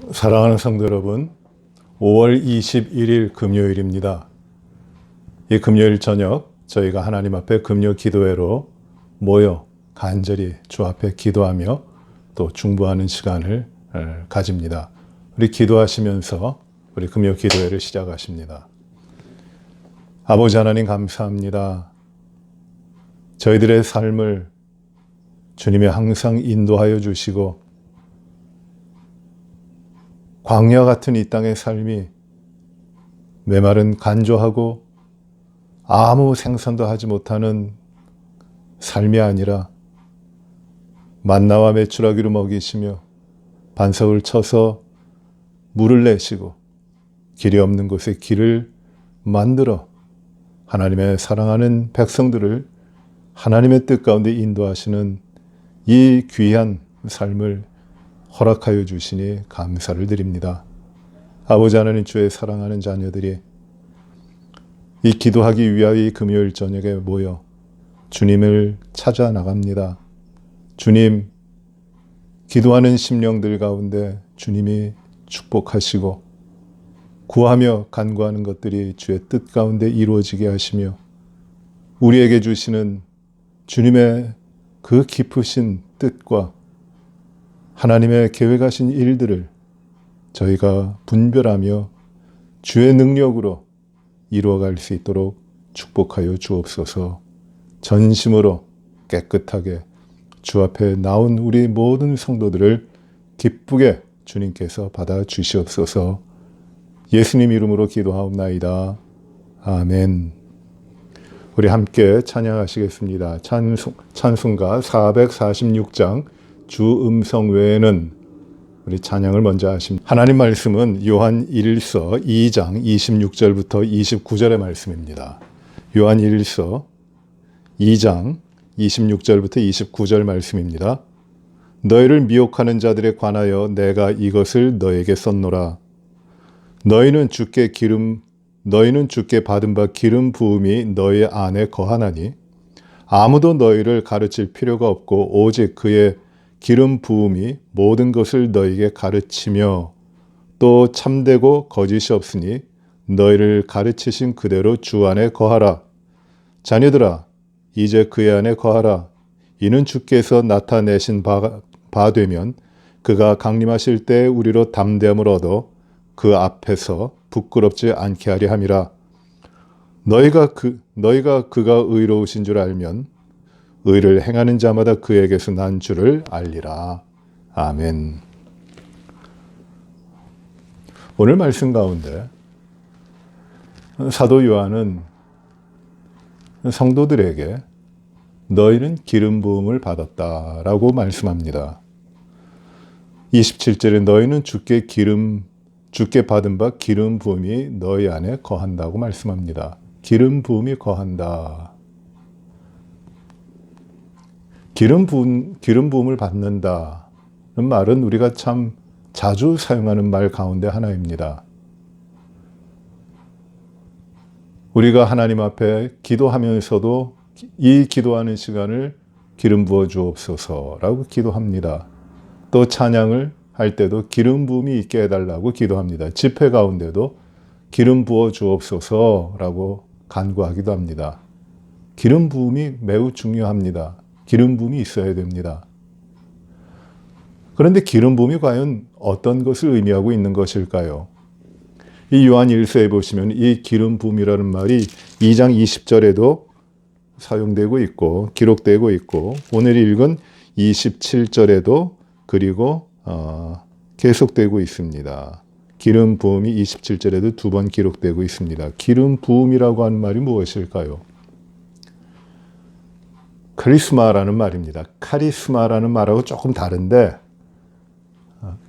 사랑하는 성도 여러분, 5월 21일 금요일입니다. 이 금요일 저녁 저희가 하나님 앞에 금요 기도회로 모여 간절히 주 앞에 기도하며 또 중보하는 시간을 가집니다. 우리 기도하시면서 우리 금요 기도회를 시작하십니다. 아버지 하나님 감사합니다. 저희들의 삶을 주님이 항상 인도하여 주시고 광야 같은 이 땅의 삶이 메마른 간조하고 아무 생산도 하지 못하는 삶이 아니라 만나와 메추라기로 먹이시며 반석을 쳐서 물을 내시고 길이 없는 곳에 길을 만들어 하나님의 사랑하는 백성들을 하나님의 뜻 가운데 인도하시는 이 귀한 삶을 허락하여 주시니 감사를 드립니다. 아버지 하나님, 주의 사랑하는 자녀들이 이 기도하기 위하여 이 금요일 저녁에 모여 주님을 찾아 나갑니다. 주님, 기도하는 심령들 가운데 주님이 축복하시고 구하며 간구하는 것들이 주의 뜻 가운데 이루어지게 하시며 우리에게 주시는 주님의 그 깊으신 뜻과 하나님의 계획하신 일들을 저희가 분별하며 주의 능력으로 이루어갈 수 있도록 축복하여 주옵소서. 전심으로 깨끗하게 주 앞에 나온 우리 모든 성도들을 기쁘게 주님께서 받아 주시옵소서. 예수님 이름으로 기도하옵나이다. 아멘. 우리 함께 찬양하시겠습니다. 찬송가 446장 주 음성 외에는 우리 찬양을 먼저 하십니다. 하나님 말씀은 요한 1서 2장 26절부터 29절의 말씀입니다. 요한 1서 2장 26절부터 29절 말씀입니다. 너희를 미혹하는 자들에 관하여 내가 이것을 너에게 썼노라. 너희는 주께 받은 바 기름 부음이 너희 안에 거하나니 아무도 너희를 가르칠 필요가 없고 오직 그의 기름 부음이 모든 것을 너희에게 가르치며 또 참되고 거짓이 없으니 너희를 가르치신 그대로 주 안에 거하라. 자녀들아, 이제 그의 안에 거하라. 이는 주께서 나타내신 바 되면 그가 강림하실 때 우리로 담대함을 얻어 그 앞에서 부끄럽지 않게 하려 함이라. 너희가 그가 의로우신 줄 알면 의를 행하는 자마다 그에게서 난 줄을 알리라. 아멘. 오늘 말씀 가운데 사도 요한은 성도들에게 너희는 기름 부음을 받았다라고 말씀합니다. 27절에 너희는 주께 받은 바 기름 부음이 너희 안에 거한다고 말씀합니다. 기름 부음이 거한다. 기름 부음을 받는다는 말은 우리가 참 자주 사용하는 말 가운데 하나입니다. 우리가 하나님 앞에 기도하면서도 이 기도하는 시간을 기름 부어 주옵소서라고 기도합니다. 또 찬양을 할 때도 기름 부음이 있게 해달라고 기도합니다. 집회 가운데도 기름 부어 주옵소서라고 간구하기도 합니다. 기름 부음이 매우 중요합니다. 기름 부음이 있어야 됩니다. 그런데 기름 부음이 과연 어떤 것을 의미하고 있는 것일까요? 이 요한 1서에 보시면 이 기름 부음이라는 말이 2장 20절에도 사용되고 있고 기록되고 있고 오늘 읽은 27절에도 그리고 계속되고 있습니다. 기름 부음이 27절에도 두 번 기록되고 있습니다. 기름 부음이라고 하는 말이 무엇일까요? 카리스마라는 말입니다. 카리스마라는 말하고 조금 다른데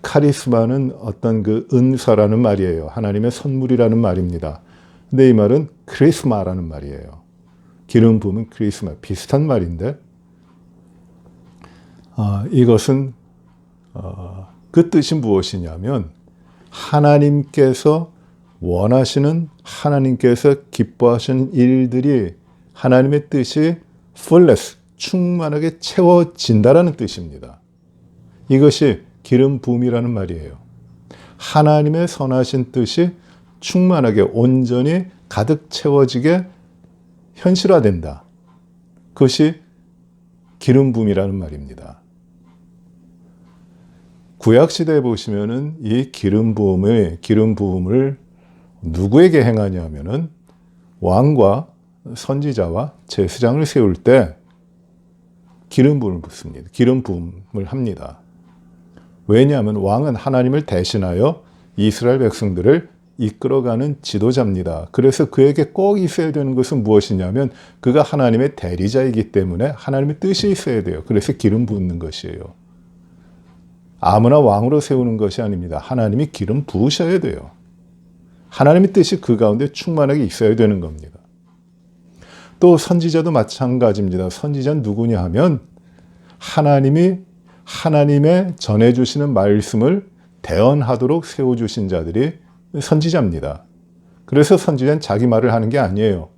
카리스마는 어떤 그 은사라는 말이에요. 하나님의 선물이라는 말입니다. 근데 이 말은 크리스마라는 말이에요. 기름 부음은 크리스마, 비슷한 말인데 이것은 그 뜻이 무엇이냐면 하나님께서 원하시는 하나님께서 기뻐하시는 일들이 하나님의 뜻이 fullness, 충만하게 채워진다라는 뜻입니다. 이것이 기름 부음이라는 말이에요. 하나님의 선하신 뜻이 충만하게 온전히 가득 채워지게 현실화된다. 그것이 기름 부음이라는 말입니다. 구약시대에 보시면은 이 기름 부음을 누구에게 행하냐면은 왕과 선지자와 제사장을 세울 때 기름 부음을 붓습니다. 기름 부음을 합니다. 왜냐하면 왕은 하나님을 대신하여 이스라엘 백성들을 이끌어가는 지도자입니다. 그래서 그에게 꼭 있어야 되는 것은 무엇이냐면 그가 하나님의 대리자이기 때문에 하나님의 뜻이 있어야 돼요. 그래서 기름 붓는 것이에요. 아무나 왕으로 세우는 것이 아닙니다. 하나님이 기름 부으셔야 돼요. 하나님의 뜻이 그 가운데 충만하게 있어야 되는 겁니다. 또 선지자도 마찬가지입니다. 선지자는 누구냐 하면 하나님의 전해주시는 말씀을 대언하도록 세워주신 자들이 선지자입니다. 그래서 선지자는 자기 말을 하는 게 아니에요.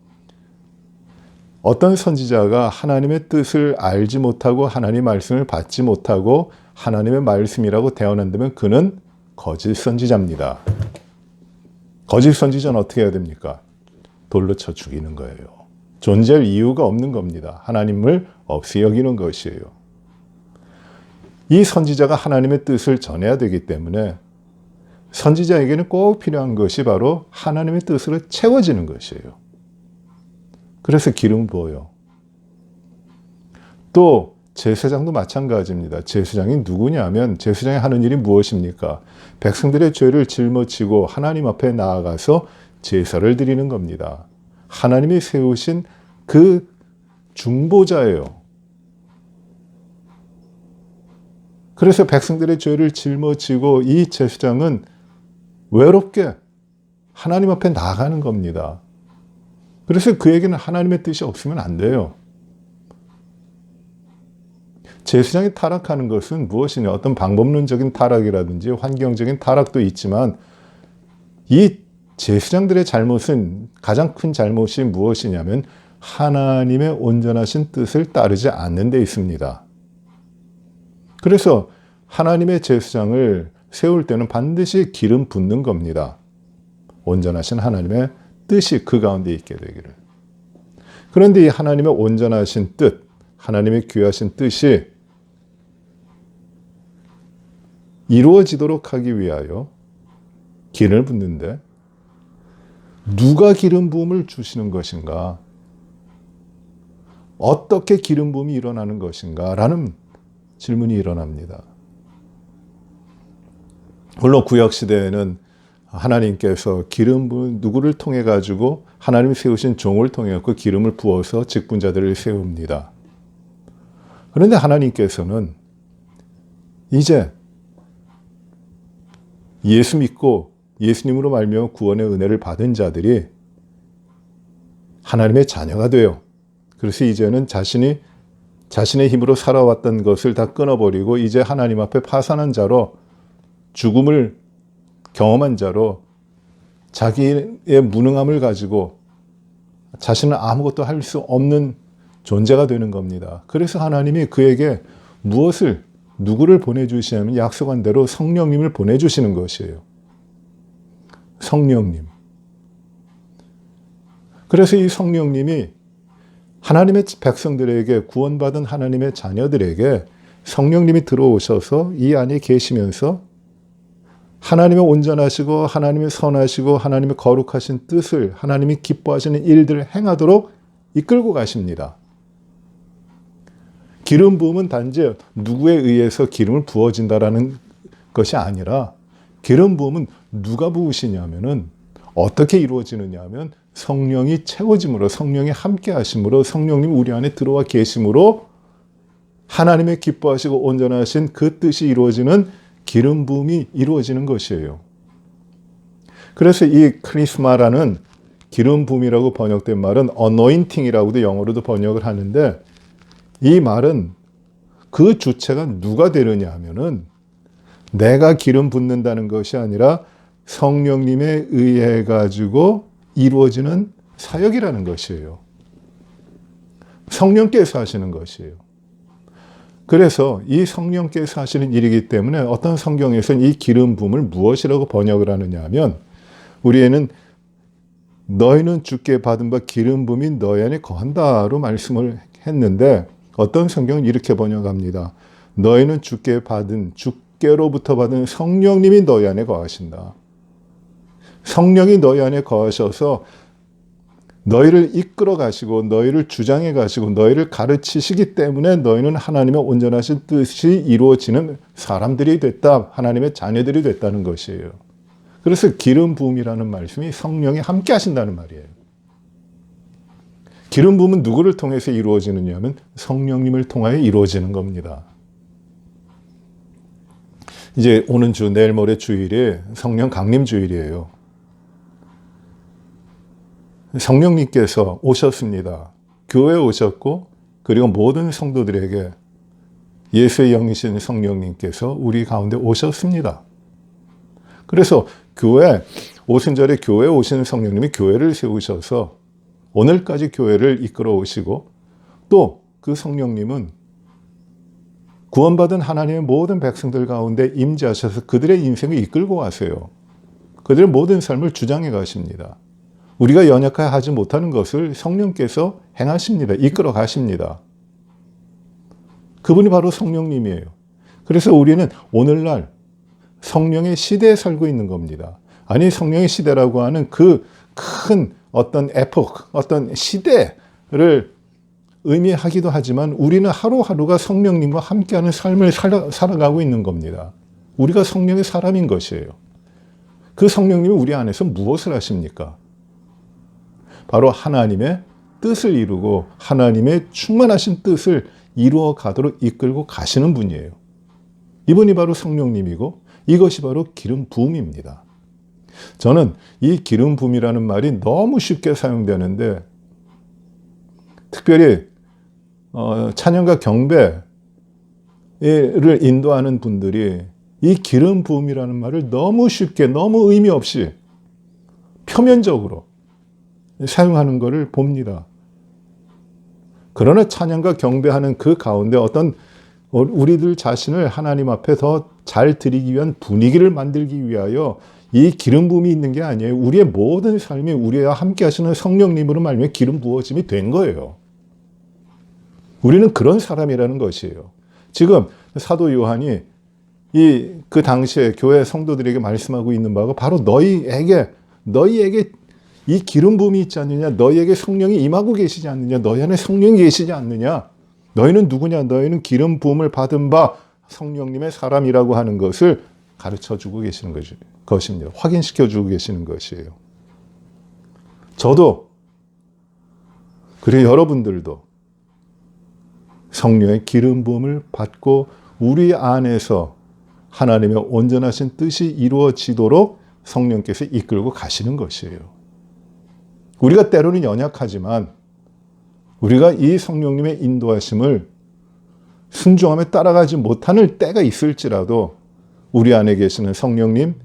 어떤 선지자가 하나님의 뜻을 알지 못하고 하나님의 말씀을 받지 못하고 하나님의 말씀이라고 대언한다면 그는 거짓 선지자입니다. 거짓 선지자는 어떻게 해야 됩니까? 돌로 쳐 죽이는 거예요. 존재할 이유가 없는 겁니다. 하나님을 없이 여기는 것이에요. 이 선지자가 하나님의 뜻을 전해야 되기 때문에 선지자에게는 꼭 필요한 것이 바로 하나님의 뜻으로 채워지는 것이에요. 그래서 기름 부어요. 또 제사장도 마찬가지입니다. 제사장이 누구냐면 제사장이 하는 일이 무엇입니까? 백성들의 죄를 짊어지고 하나님 앞에 나아가서 제사를 드리는 겁니다. 하나님이 세우신 그 중보자예요. 그래서 백성들의 죄를 짊어지고 이 제사장은 외롭게 하나님 앞에 나아가는 겁니다. 그래서 그에게는 하나님의 뜻이 없으면 안 돼요. 제사장이 타락하는 것은 무엇이냐? 어떤 방법론적인 타락이라든지 환경적인 타락도 있지만 이 제사장들의 잘못은 가장 큰 잘못이 무엇이냐면 하나님의 온전하신 뜻을 따르지 않는 데 있습니다. 그래서 하나님의 제사장을 세울 때는 반드시 기름 붓는 겁니다. 온전하신 하나님의 뜻이 그 가운데 있게 되기를. 그런데 이 하나님의 온전하신 뜻, 하나님의 귀하신 뜻이 이루어지도록 하기 위하여 기름을 붓는데 누가 기름 부음을 주시는 것인가? 어떻게 기름 부음이 일어나는 것인가? 라는 질문이 일어납니다. 물론 구약시대에는 하나님께서 기름 부은 누구를 통해 가지고 하나님이 세우신 종을 통해 그 기름을 부어서 직분자들을 세웁니다. 그런데 하나님께서는 이제 예수 믿고 예수님으로 말미암아 구원의 은혜를 받은 자들이 하나님의 자녀가 돼요. 그래서 이제는 자신의 힘으로 살아왔던 것을 다 끊어버리고 이제 하나님 앞에 파산한 자로 죽음을 경험한 자로 자기의 무능함을 가지고 자신은 아무것도 할 수 없는 존재가 되는 겁니다. 그래서 하나님이 그에게 누구를 보내주시냐면 약속한 대로 성령님을 보내주시는 것이에요. 성령님. 그래서 이 성령님이 하나님의 백성들에게 구원받은 하나님의 자녀들에게 성령님이 들어오셔서 이 안에 계시면서 하나님의 온전하시고 하나님의 선하시고 하나님의 거룩하신 뜻을 하나님이 기뻐하시는 일들을 행하도록 이끌고 가십니다. 기름 부음은 단지 누구에 의해서 기름을 부어진다라는 것이 아니라 기름 부음은 누가 부으시냐면은 어떻게 이루어지느냐 하면 성령이 채워짐으로 성령이 함께 하심으로 성령님 우리 안에 들어와 계심으로 하나님의 기뻐하시고 온전하신 그 뜻이 이루어지는 기름 부음이 이루어지는 것이에요. 그래서 이 크리스마라는 기름 부음이라고 번역된 말은 anointing이라고도 영어로도 번역을 하는데 이 말은 그 주체가 누가 되느냐 하면은 내가 기름 붓는다는 것이 아니라 성령님에 의해 가지고 이루어지는 사역이라는 것이에요. 성령께서 하시는 것이에요. 그래서 이 성령께서 하시는 일이기 때문에 어떤 성경에서는 이 기름 부음을 무엇이라고 번역을 하느냐 하면 우리에는 너희는 주께 받은 바 기름 부음이 너희 안에 거한다로 말씀을 했는데 어떤 성경은 이렇게 번역합니다. 너희는 주께로부터 받은 성령님이 너희 안에 거하신다. 성령이 너희 안에 거하셔서 너희를 이끌어 가시고 너희를 주장해 가시고 너희를 가르치시기 때문에 너희는 하나님의 온전하신 뜻이 이루어지는 사람들이 됐다. 하나님의 자녀들이 됐다는 것이에요. 그래서 기름 부음이라는 말씀이 성령이 함께 하신다는 말이에요. 기름 부음은 누구를 통해서 이루어지느냐 하면 성령님을 통하여 이루어지는 겁니다. 이제 오는 주 내일 모레 주일이 성령 강림 주일이에요. 성령님께서 오셨습니다. 교회에 오셨고 그리고 모든 성도들에게 예수의 영이신 성령님께서 우리 가운데 오셨습니다. 그래서 오순절에 교회에 오시는 성령님이 교회를 세우셔서 오늘까지 교회를 이끌어 오시고 또 그 성령님은 구원받은 하나님의 모든 백성들 가운데 임재하셔서 그들의 인생을 이끌고 가세요. 그들의 모든 삶을 주장해 가십니다. 우리가 연약하여 하지 못하는 것을 성령께서 행하십니다. 이끌어 가십니다. 그분이 바로 성령님이에요. 그래서 우리는 오늘날 성령의 시대에 살고 있는 겁니다. 아니 성령의 시대라고 하는 그 큰 어떤 어떤 시대를 의미하기도 하지만 우리는 하루하루가 성령님과 함께하는 삶을 살아가고 있는 겁니다. 우리가 성령의 사람인 것이에요. 그 성령님이 우리 안에서 무엇을 하십니까? 바로 하나님의 뜻을 이루고 하나님의 충만하신 뜻을 이루어 가도록 이끌고 가시는 분이에요. 이분이 바로 성령님이고 이것이 바로 기름 부음입니다. 저는 이 기름 부음이라는 말이 너무 쉽게 사용되는데 특별히 찬양과 경배를 인도하는 분들이 이 기름 부음이라는 말을 너무 쉽게 너무 의미 없이 표면적으로 사용하는 것을 봅니다. 그러나 찬양과 경배하는 그 가운데 어떤 우리들 자신을 하나님 앞에 더 잘 드리기 위한 분위기를 만들기 위하여 이 기름 부음이 있는 게 아니에요. 우리의 모든 삶이 우리와 함께 하시는 성령님으로 말미암아 기름 부어짐이 된 거예요. 우리는 그런 사람이라는 것이에요. 지금 사도 요한이 그 당시에 교회 성도들에게 말씀하고 있는 바가 바로 너희에게 이 기름 부음이 있지 않느냐, 너희에게 성령이 임하고 계시지 않느냐, 너희 안에 성령이 계시지 않느냐, 너희는 누구냐, 너희는 기름 부음을 받은 바 성령님의 사람이라고 하는 것을 가르쳐주고 계시는 것입니다. 확인시켜주고 계시는 것이에요. 저도 그리고 여러분들도 성령의 기름 부음을 받고 우리 안에서 하나님의 온전하신 뜻이 이루어지도록 성령께서 이끌고 가시는 것이에요. 우리가 때로는 연약하지만 우리가 이 성령님의 인도하심을 순종하며 따라가지 못하는 때가 있을지라도 우리 안에 계시는 성령님,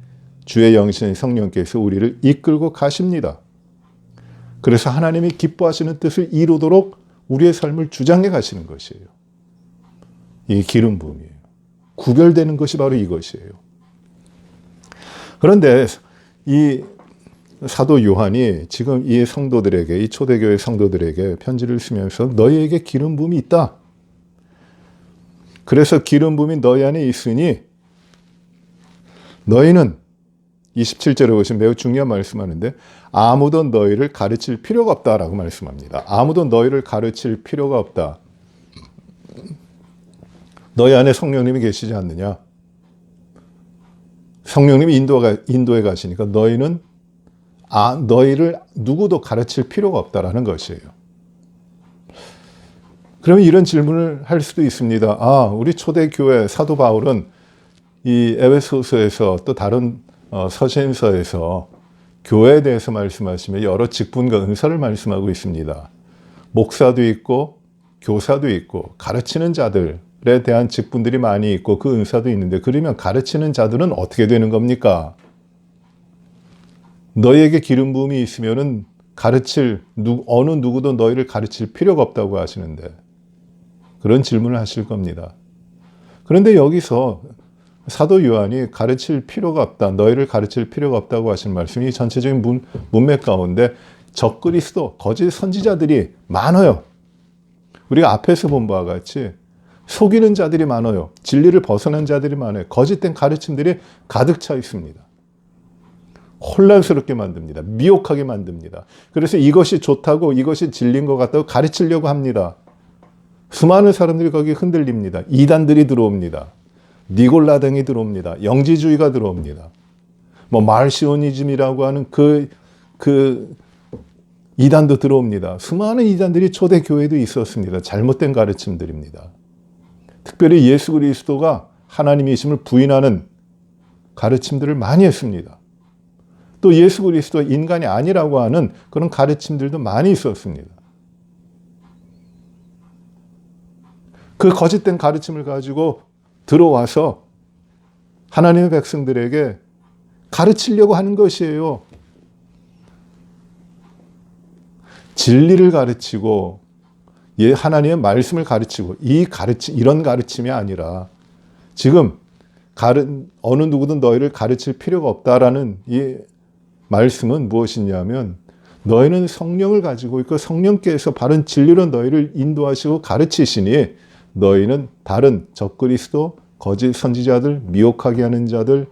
주의 영이신 성령께서 우리를 이끌고 가십니다. 그래서 하나님이 기뻐하시는 뜻을 이루도록 우리의 삶을 주장해 가시는 것이에요. 이게 기름 부음이에요. 구별되는 것이 바로 이것이에요. 그런데 이 사도 요한이 지금 이 성도들에게, 이 초대교회 성도들에게 편지를 쓰면서 너희에게 기름 부음이 있다. 그래서 기름 부음이 너희 안에 있으니 너희는 27절에 보시면 매우 중요한 말씀하는데 아무도 너희를 가르칠 필요가 없다라고 말씀합니다. 아무도 너희를 가르칠 필요가 없다. 너희 안에 성령님이 계시지 않느냐? 성령님이 인도에 가시니까 너희를 누구도 가르칠 필요가 없다라는 것이에요. 그러면 이런 질문을 할 수도 있습니다. 우리 초대교회 사도 바울은 이 에베소서에서 또 다른 서신서에서 교회에 대해서 말씀하시며 여러 직분과 은사를 말씀하고 있습니다. 목사도 있고 교사도 있고 가르치는 자들에 대한 직분들이 많이 있고 그 은사도 있는데 그러면 가르치는 자들은 어떻게 되는 겁니까? 너희에게 기름 부음이 있으면은 어느 누구도 너희를 가르칠 필요가 없다고 하시는데 그런 질문을 하실 겁니다. 그런데 여기서 사도 요한이 가르칠 필요가 없다, 너희를 가르칠 필요가 없다고 하신 말씀이 전체적인 문맥 가운데 적그리스도, 거짓 선지자들이 많아요. 우리가 앞에서 본 바와 같이 속이는 자들이 많아요. 진리를 벗어난 자들이 많아요. 거짓된 가르침들이 가득 차 있습니다. 혼란스럽게 만듭니다. 미혹하게 만듭니다. 그래서 이것이 좋다고, 이것이 진리인 것 같다고 가르치려고 합니다. 수많은 사람들이 거기에 흔들립니다. 이단들이 들어옵니다. 니골라당이 들어옵니다. 영지주의가 들어옵니다. 뭐 말시오니즘이라고 하는 그 이단도 들어옵니다. 수많은 이단들이 초대 교회도 있었습니다. 잘못된 가르침들입니다. 특별히 예수 그리스도가 하나님이심을 부인하는 가르침들을 많이 했습니다. 또 예수 그리스도가 인간이 아니라고 하는 그런 가르침들도 많이 있었습니다. 그 거짓된 가르침을 가지고 들어와서 하나님의 백성들에게 가르치려고 하는 것이에요. 진리를 가르치고 하나님의 말씀을 가르치고 이런 가르침이 아니라 지금 어느 누구든 너희를 가르칠 필요가 없다라는 이 말씀은 무엇이냐면 너희는 성령을 가지고 있고 성령께서 바른 진리로 너희를 인도하시고 가르치시니 너희는 다른 적그리스도, 거짓 선지자들, 미혹하게 하는 자들,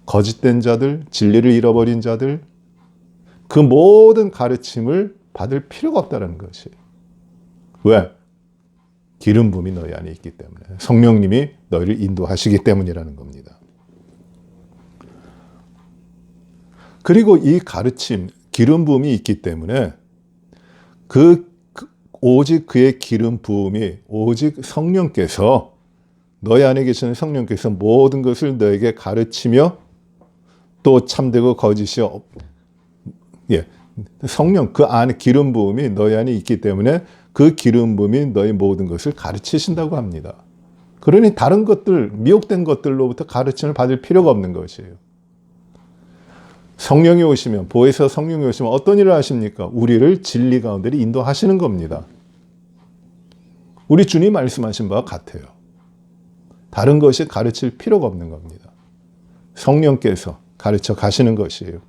거짓된 자들, 진리를 잃어버린 자들, 그 모든 가르침을 받을 필요가 없다는 것이에요. 왜? 기름 부음이 너희 안에 있기 때문에, 성령님이 너희를 인도하시기 때문이라는 겁니다. 그리고 이 가르침, 기름 부음이 있기 때문에 오직 그의 기름 부음이, 오직 성령께서, 너희 안에 계시는 성령께서 모든 것을 너에게 가르치며 또 참되고 거짓이 성령, 그 안에 기름 부음이 너희 안에 있기 때문에 그 기름 부음이 너희 모든 것을 가르치신다고 합니다. 그러니 다른 것들, 미혹된 것들로부터 가르침을 받을 필요가 없는 것이에요. 성령이 오시면, 보혜사 성령이 오시면 어떤 일을 하십니까? 우리를 진리 가운데로 인도하시는 겁니다. 우리 주님 말씀하신 바와 같아요. 다른 것이 가르칠 필요가 없는 겁니다. 성령께서 가르쳐 가시는 것이에요.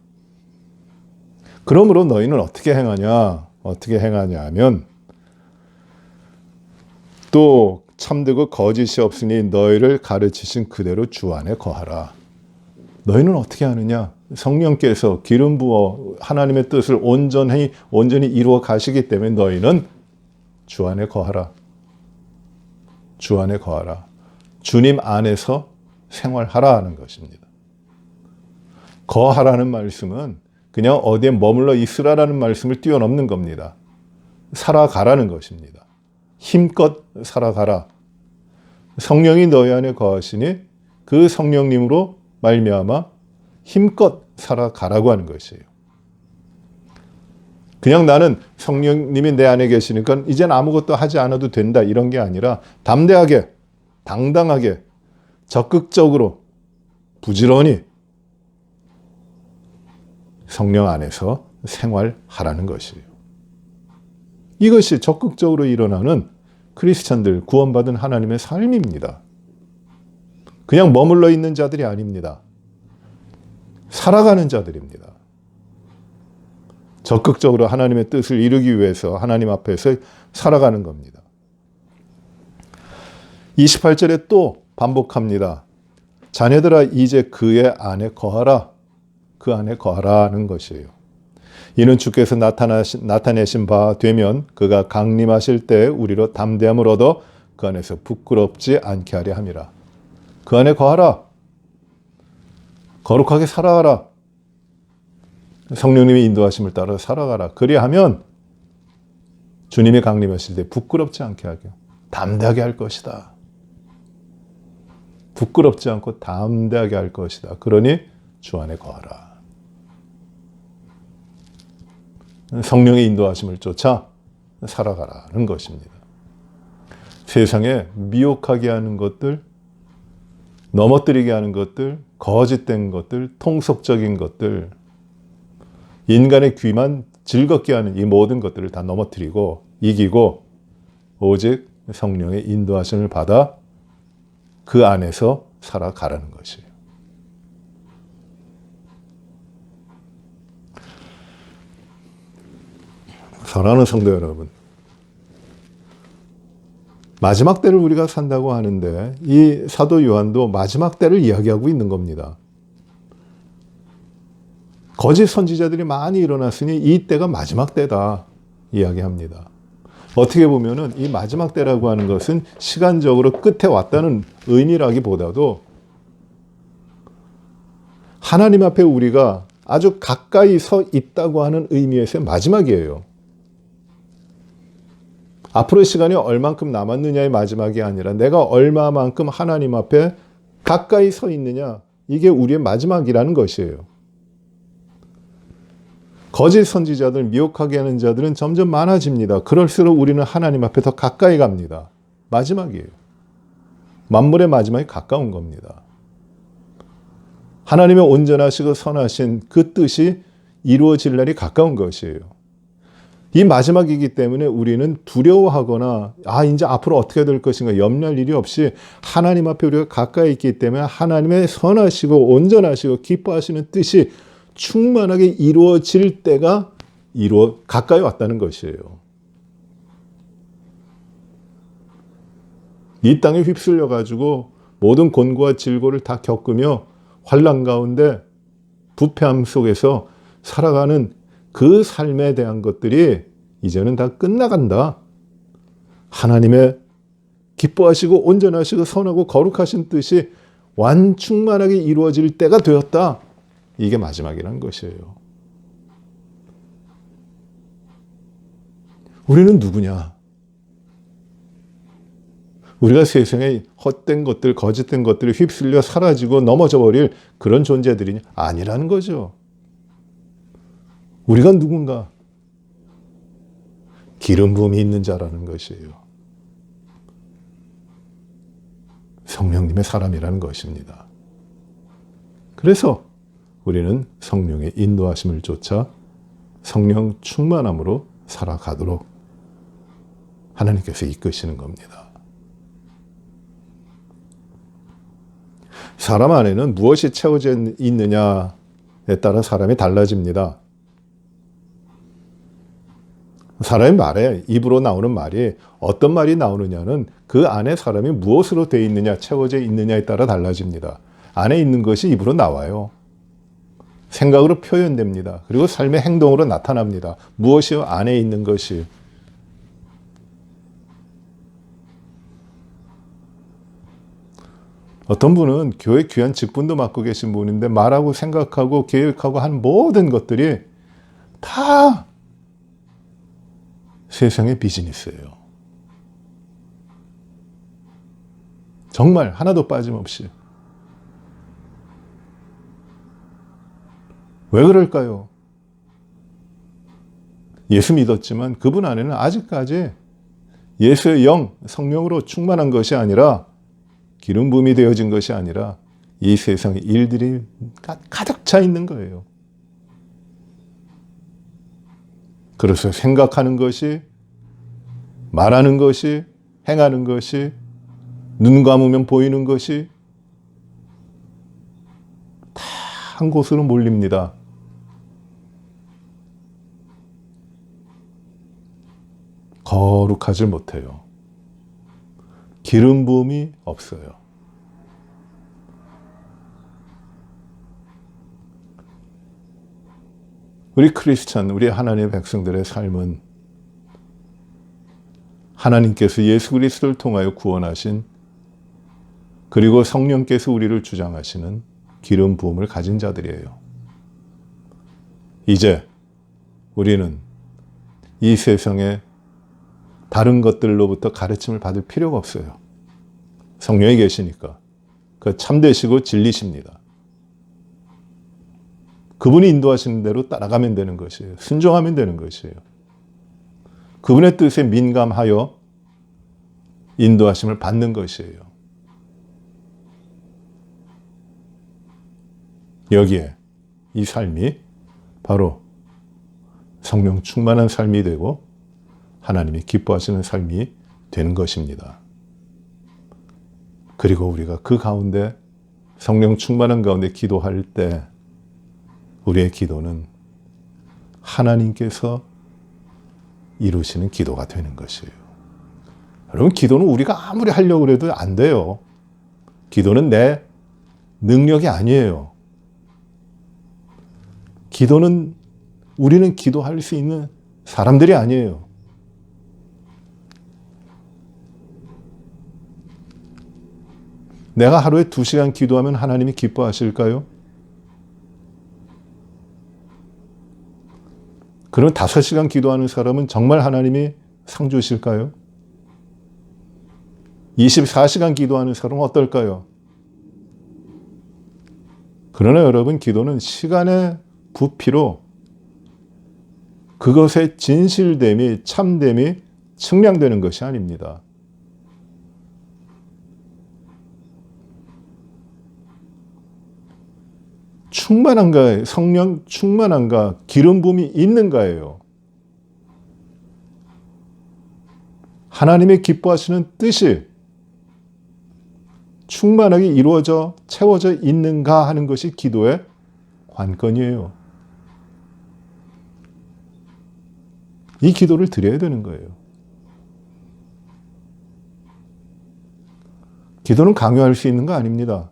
그러므로 너희는 어떻게 행하냐? 어떻게 행하냐 하면 또 참되고 거짓이 없으니 너희를 가르치신 그대로 주 안에 거하라. 너희는 어떻게 하느냐? 성령께서 기름 부어 하나님의 뜻을 온전히 이루어 가시기 때문에 너희는 주 안에 거하라. 주 안에 거하라. 주님 안에서 생활하라 하는 것입니다. 거하라는 말씀은 그냥 어디에 머물러 있으라라는 말씀을 뛰어넘는 겁니다. 살아가라는 것입니다. 힘껏 살아가라. 성령이 너희 안에 거하시니 그 성령님으로 말미암아 힘껏 살아가라고 하는 것이에요. 그냥 나는 성령님이 내 안에 계시니까 이젠 아무것도 하지 않아도 된다, 이런 게 아니라 담대하게, 당당하게, 적극적으로, 부지런히 성령 안에서 생활하라는 것이에요. 이것이 적극적으로 일어나는 크리스찬들, 구원받은 하나님의 삶입니다. 그냥 머물러 있는 자들이 아닙니다. 살아가는 자들입니다. 적극적으로 하나님의 뜻을 이루기 위해서 하나님 앞에서 살아가는 겁니다. 28절에 또 반복합니다. 자녀들아 이제 그의 안에 거하라. 그 안에 거하라는 것이에요. 이는 주께서 나타내신 바 되면 그가 강림하실 때 우리로 담대함을 얻어 그 안에서 부끄럽지 않게 하려 함이라. 그 안에 거하라. 거룩하게 살아가라. 성령님의 인도하심을 따라 살아가라. 그리하면 주님이 강림하실 때 부끄럽지 않게 하게, 담대하게 할 것이다. 부끄럽지 않고 담대하게 할 것이다. 그러니 주 안에 거하라. 성령의 인도하심을 쫓아 살아가라는 것입니다. 세상에 미혹하게 하는 것들, 넘어뜨리게 하는 것들, 거짓된 것들, 통속적인 것들, 인간의 귀만 즐겁게 하는 이 모든 것들을 다 넘어뜨리고 이기고 오직 성령의 인도하심을 받아 그 안에서 살아가라는 것이에요. 사랑하는 성도 여러분, 마지막 때를 우리가 산다고 하는데 이 사도 요한도 마지막 때를 이야기하고 있는 겁니다. 거짓 선지자들이 많이 일어났으니 이 때가 마지막 때다 이야기합니다. 어떻게 보면은 이 마지막 때라고 하는 것은 시간적으로 끝에 왔다는 의미라기보다도 하나님 앞에 우리가 아주 가까이 서 있다고 하는 의미에서의 마지막이에요. 앞으로 시간이 얼만큼 남았느냐의 마지막이 아니라 내가 얼마만큼 하나님 앞에 가까이 서 있느냐, 이게 우리의 마지막이라는 것이에요. 거짓 선지자들, 미혹하게 하는 자들은 점점 많아집니다. 그럴수록 우리는 하나님 앞에 더 가까이 갑니다. 마지막이에요. 만물의 마지막이 가까운 겁니다. 하나님의 온전하시고 선하신 그 뜻이 이루어질 날이 가까운 것이에요. 이 마지막이기 때문에 우리는 두려워하거나 이제 앞으로 어떻게 될 것인가 염려할 일이 없이 하나님 앞에 우리가 가까이 있기 때문에 하나님의 선하시고 온전하시고 기뻐하시는 뜻이 충만하게 이루어질 때가 가까이 왔다는 것이에요. 이 땅에 휩쓸려 가지고 모든 곤고와 질고를 다 겪으며 환난 가운데 부패함 속에서 살아가는 그 삶에 대한 것들이 이제는 다 끝나간다. 하나님의 기뻐하시고 온전하시고 선하고 거룩하신 뜻이 완충만하게 이루어질 때가 되었다. 이게 마지막이라는 것이에요. 우리는 누구냐? 우리가 세상에 헛된 것들, 거짓된 것들을 휩쓸려 사라지고 넘어져 버릴 그런 존재들이 아니라는 거죠. 우리가 누군가? 기름 부음이 있는 자라는 것이에요. 성령님의 사람이라는 것입니다. 그래서 우리는 성령의 인도하심을 쫓아 성령 충만함으로 살아가도록 하나님께서 이끄시는 겁니다. 사람 안에는 무엇이 채워져 있느냐에 따라 사람이 달라집니다. 사람의 말에 입으로 나오는 말이 어떤 말이 나오느냐는 그 안에 사람이 무엇으로 되어 있느냐, 채워져 있느냐에 따라 달라집니다. 안에 있는 것이 입으로 나와요. 생각으로 표현됩니다. 그리고 삶의 행동으로 나타납니다. 무엇이요? 안에 있는 것이. 어떤 분은 교회 귀한 직분도 맡고 계신 분인데 말하고 생각하고 계획하고 한 모든 것들이 다 세상의 비즈니스예요. 정말 하나도 빠짐없이. 왜 그럴까요? 예수 믿었지만 그분 안에는 아직까지 예수의 영, 성령으로 충만한 것이 아니라 기름 부음이 되어진 것이 아니라 이 세상의 일들이 가득 차 있는 거예요. 그래서 생각하는 것이, 말하는 것이, 행하는 것이, 눈 감으면 보이는 것이 다 한 곳으로 몰립니다. 거룩하지 못해요. 기름 부음이 없어요. 우리 크리스찬, 우리 하나님의 백성들의 삶은 하나님께서 예수 그리스도를 통하여 구원하신, 그리고 성령께서 우리를 주장하시는 기름 부음을 가진 자들이에요. 이제 우리는 이 세상에 다른 것들로부터 가르침을 받을 필요가 없어요. 성령이 계시니까. 그 참되시고 진리십니다. 그분이 인도하시는 대로 따라가면 되는 것이에요. 순종하면 되는 것이에요. 그분의 뜻에 민감하여 인도하심을 받는 것이에요. 여기에 이 삶이 바로 성령 충만한 삶이 되고 하나님이 기뻐하시는 삶이 되는 것입니다. 그리고 우리가 그 가운데 성령 충만한 가운데 기도할 때 우리의 기도는 하나님께서 이루시는 기도가 되는 것이에요. 여러분, 기도는 우리가 아무리 하려고 해도 안 돼요. 기도는 내 능력이 아니에요. 기도는 우리는 기도할 수 있는 사람들이 아니에요. 내가 하루에 2시간 기도하면 하나님이 기뻐하실까요? 그럼 5시간 기도하는 사람은 정말 하나님이 상 주실까요? 24시간 기도하는 사람은 어떨까요? 그러나 여러분, 기도는 시간의 부피로 그것의 진실됨이, 참됨이 측량되는 것이 아닙니다. 충만한가, 성령 충만한가, 기름 부음이 있는가예요. 하나님의 기뻐하시는 뜻이 충만하게 이루어져 채워져 있는가 하는 것이 기도의 관건이에요. 이 기도를 드려야 되는 거예요. 기도는 강요할 수 있는 거 아닙니다.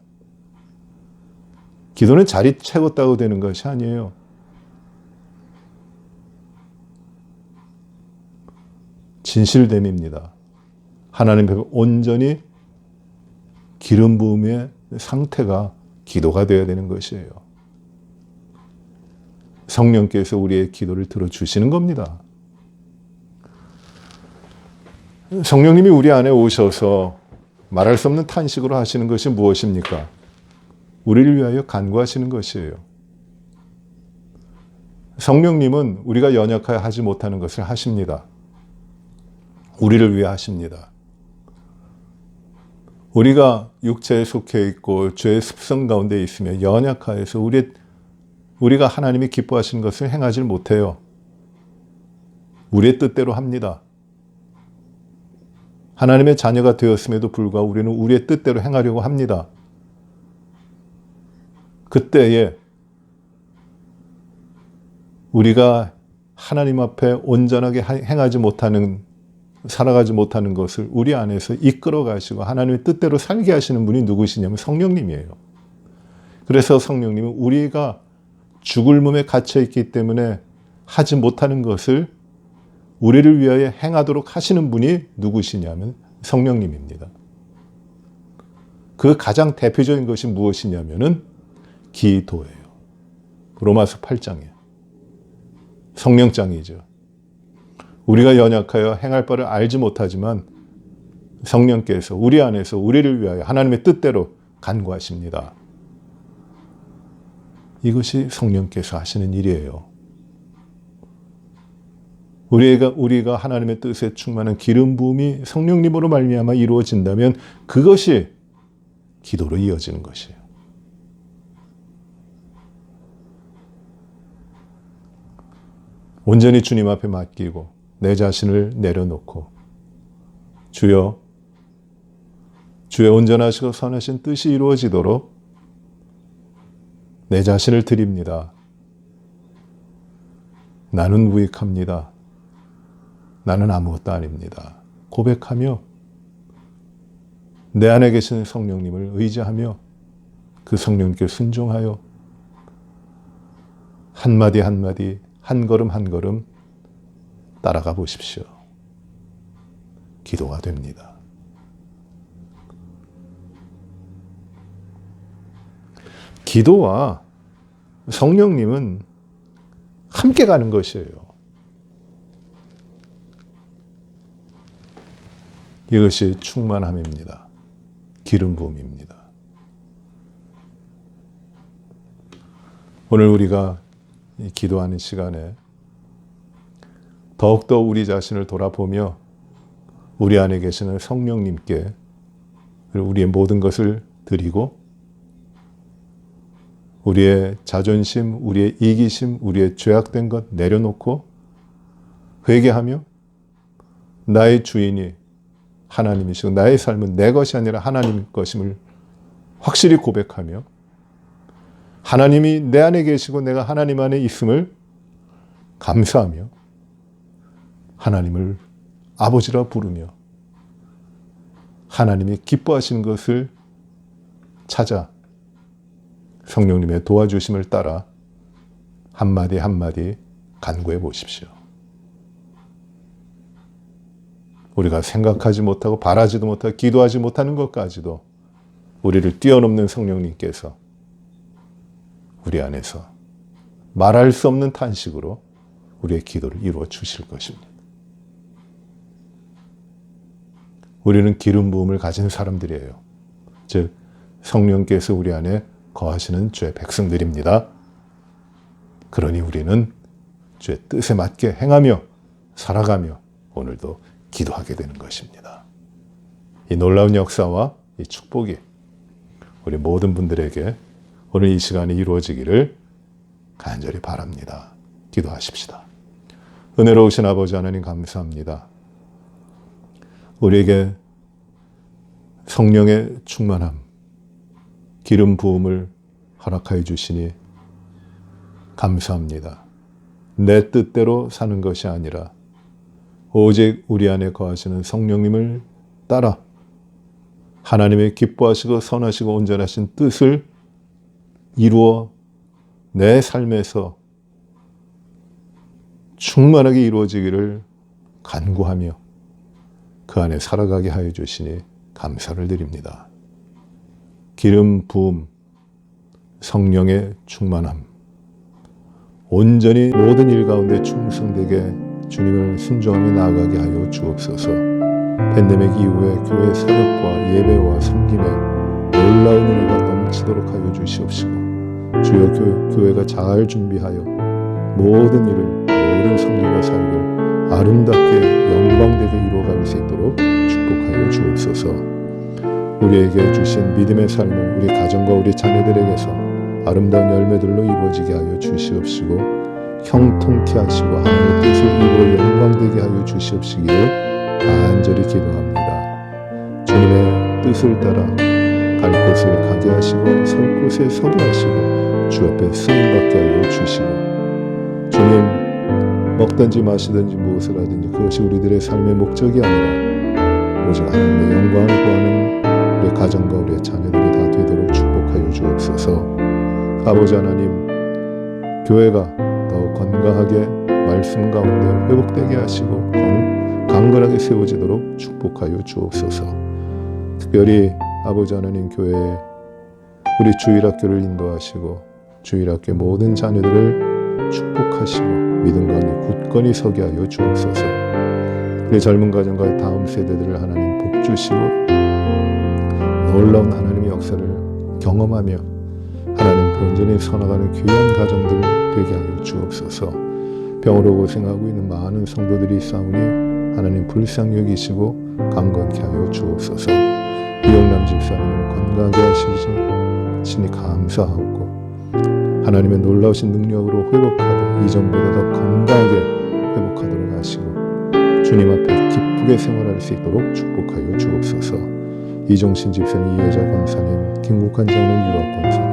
기도는 자리 채웠다고 되는 것이 아니에요. 진실됨입니다. 하나님 앞에 온전히 기름 부음의 상태가 기도가 되어야 되는 것이에요. 성령께서 우리의 기도를 들어주시는 겁니다. 성령님이 우리 안에 오셔서 말할 수 없는 탄식으로 하시는 것이 무엇입니까? 우리를 위하여 간구하시는 것이에요. 성령님은 우리가 연약하여 하지 못하는 것을 하십니다. 우리를 위해 하십니다. 우리가 육체에 속해 있고 죄의 습성 가운데 있으며 연약하여서 우리가 하나님이 기뻐하시는 것을 행하지 못해요. 우리의 뜻대로 합니다. 하나님의 자녀가 되었음에도 불구하고 우리는 우리의 뜻대로 행하려고 합니다. 그때에 우리가 하나님 앞에 온전하게 행하지 못하는, 살아가지 못하는 것을 우리 안에서 이끌어 가시고 하나님의 뜻대로 살게 하시는 분이 누구시냐면 성령님이에요. 그래서 성령님은 우리가 죽을 몸에 갇혀 있기 때문에 하지 못하는 것을 우리를 위하여 행하도록 하시는 분이 누구시냐면 성령님입니다. 그 가장 대표적인 것이 무엇이냐면은 기도예요. 로마서 8장이에요. 성령장이죠. 우리가 연약하여 행할 바를 알지 못하지만 성령께서 우리 안에서 우리를 위하여 하나님의 뜻대로 간구하십니다. 이것이 성령께서 하시는 일이에요. 우리가 하나님의 뜻에 충만한 기름 부음이 성령님으로 말미암아 이루어진다면 그것이 기도로 이어지는 것이에요. 온전히 주님 앞에 맡기고 내 자신을 내려놓고 주여, 주의 온전하시고 선하신 뜻이 이루어지도록 내 자신을 드립니다. 나는 무익합니다. 나는 아무것도 아닙니다. 고백하며 내 안에 계신 성령님을 의지하며 그 성령님께 순종하여 한마디 한마디, 한 걸음 한 걸음 따라가 보십시오. 기도가 됩니다. 기도와 성령님은 함께 가는 것이에요. 이것이 충만함입니다. 기름 부음입니다. 오늘 우리가 기도하는 시간에 더욱더 우리 자신을 돌아보며 우리 안에 계시는 성령님께 우리의 모든 것을 드리고 우리의 자존심, 우리의 이기심, 우리의 죄악된 것 내려놓고 회개하며 나의 주인이 하나님이시고 나의 삶은 내 것이 아니라 하나님 것임을 확실히 고백하며 하나님이 내 안에 계시고 내가 하나님 안에 있음을 감사하며 하나님을 아버지라 부르며 하나님이 기뻐하시는 것을 찾아 성령님의 도와주심을 따라 한마디 한마디 간구해 보십시오. 우리가 생각하지 못하고 바라지도 못하고 기도하지 못하는 것까지도 우리를 뛰어넘는 성령님께서 우리 안에서 말할 수 없는 탄식으로 우리의 기도를 이루어 주실 것입니다. 우리는 기름 부음을 가진 사람들이에요. 즉 성령께서 우리 안에 거하시는 주의 백성들입니다. 그러니 우리는 주의 뜻에 맞게 행하며 살아가며 오늘도 기도하게 되는 것입니다. 이 놀라운 역사와 이 축복이 우리 모든 분들에게 오늘 이 시간에 이루어지기를 간절히 바랍니다. 기도하십시다. 은혜로우신 아버지 하나님 감사합니다. 우리에게 성령의 충만함, 기름 부음을 허락하여 주시니 감사합니다. 내 뜻대로 사는 것이 아니라 오직 우리 안에 거하시는 성령님을 따라 하나님의 기뻐하시고 선하시고 온전하신 뜻을 이루어 내 삶에서 충만하게 이루어지기를 간구하며 그 안에 살아가게 하여 주시니 감사를 드립니다. 기름 부음, 성령의 충만함, 온전히 모든 일 가운데 충성되게 주님을 순종하며 나아가게 하여 주옵소서. 팬데믹 이후에 교회 사역과 예배와 섬김에 놀라운 은혜가 넘치도록 하여 주시옵시고 주여 교회가 잘 준비하여 모든 일을 모든 성령과 사역을 아름답게 영광되게 이루어갈 수 있도록 축복하여 주옵소서. 우리에게 주신 믿음의 삶을 우리 가정과 우리 자녀들에게서 아름다운 열매들로 이루어지게 하여 주시옵시고 형통케 하시고 하나님의 뜻을 이루어 영광되게 하여 주시옵시기를 간절히 기도합니다. 주님의 뜻을 따라 갈 곳을 가게 하시고 설 곳에 서게 하시고 주 앞에 쓰임받게 하여 주시고 주님 먹든지 마시든지 무엇을 하든지 그것이 우리들의 삶의 목적이 아니라 오직 하나님의 영광을 구하는 우리 가정과 우리의 자녀들이 다 되도록 축복하여 주옵소서. 아버지 하나님, 교회가 더 건강하게 말씀 가운데 회복되게 하시고 강건하게 세워지도록 축복하여 주옵소서. 특별히 아버지 하나님 교회에 우리 주일학교를 인도하시고 주일학교 모든 자녀들을 축복하시고 믿음 가운데 굳건히 서게 하여 주옵소서. 우리 젊은 가정과 다음 세대들을 하나님 복 주시고 놀라운 하나님의 역사를 경험하며 하나님 온전히 서나가는 귀한 가정들 되게 하여 주옵소서. 병으로 고생하고 있는 많은 성도들이 있사오니 하나님 불쌍히 여기시고 강건케 하여 주옵소서. 이영남 집사님을 건강하게 하시니 감사하고 하나님의 놀라우신 능력으로 회복하고 이전보다 더 건강하게 회복하도록 하시고 주님 앞에 기쁘게 생활할 수 있도록 축복하여 주옵소서. 이종신 집사님, 이여자 권사님, 김국환 장로님, 유학 권사님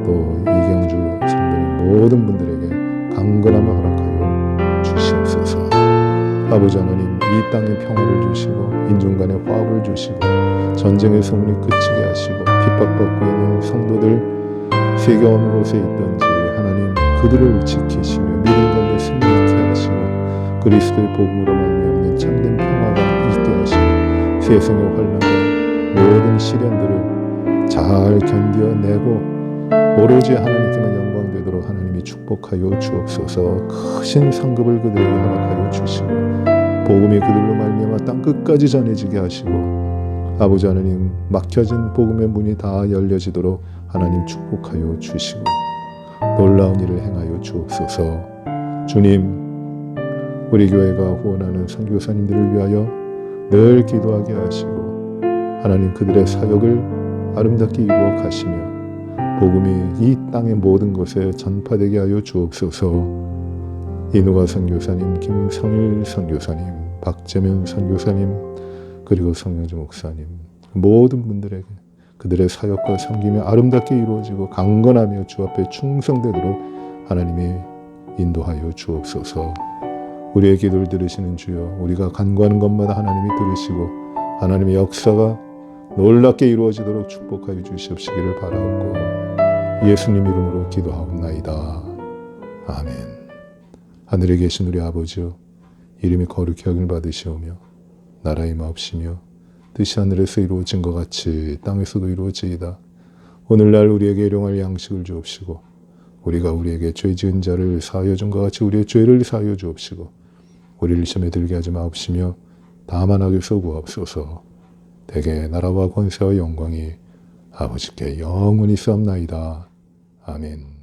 또 이경주 성도님 모든 분들에게 강건함을 허락하여 주시옵소서. 아버지 하나님, 이 땅에 평화를 주시고 인중 간에 화합을 주시고 전쟁의 소문이 그치게 하시고 핍박받고 있는 성도들 세계 어느 곳에 있든지 하나님 그들을 지키시며 믿음 가운데 승리케 하시고 그리스도의 복음으로 말미암는 참된 평화가 있게 하시고 세상의 환난과 모든 시련들을 잘 견뎌내고 오로지 하나님께만 영광 되도록 하나님이 축복하여 주옵소서. 크신 상급을 그들에게 허락하여 주시고 복음이 그들로 말미암아 땅 끝까지 전해지게 하시고 아버지 하나님 막혀진 복음의 문이 다 열려지도록 하나님 축복하여 주시고 놀라운 일을 행하여 주옵소서. 주님, 우리 교회가 후원하는 선교사님들을 위하여 늘 기도하게 하시고 하나님 그들의 사역을 아름답게 이루어 가시며 복음이 이 땅의 모든 곳에 전파되게 하여 주옵소서. 이누가 선교사님, 김성일 선교사님, 박재면 선교사님, 그리고 성영주 목사님 모든 분들에게 그들의 사역과 섬김이 아름답게 이루어지고 강건하며 주 앞에 충성되도록 하나님이 인도하여 주옵소서. 우리의 기도를 들으시는 주여, 우리가 간구하는 것마다 하나님이 들으시고 하나님의 역사가 놀랍게 이루어지도록 축복하여 주시옵시기를 바라옵고 예수님 이름으로 기도하옵나이다. 아멘. 하늘에 계신 우리 아버지여, 이름이 거룩히 여김을 받으시오며 나라의 마옵시며 뜻이 하늘에서 이루어진 것 같이 땅에서도 이루어지이다. 오늘날 우리에게 일용할 양식을 주옵시고 우리가 우리에게 죄 지은 자를 사하여 준 것 같이 우리의 죄를 사하여 주옵시고 우리를 시험에 들게 하지 마옵시며 다만 악에서 구하옵소서. 대개 나라와 권세와 영광이 아버지께 영원히 있사옵나이다. 아멘.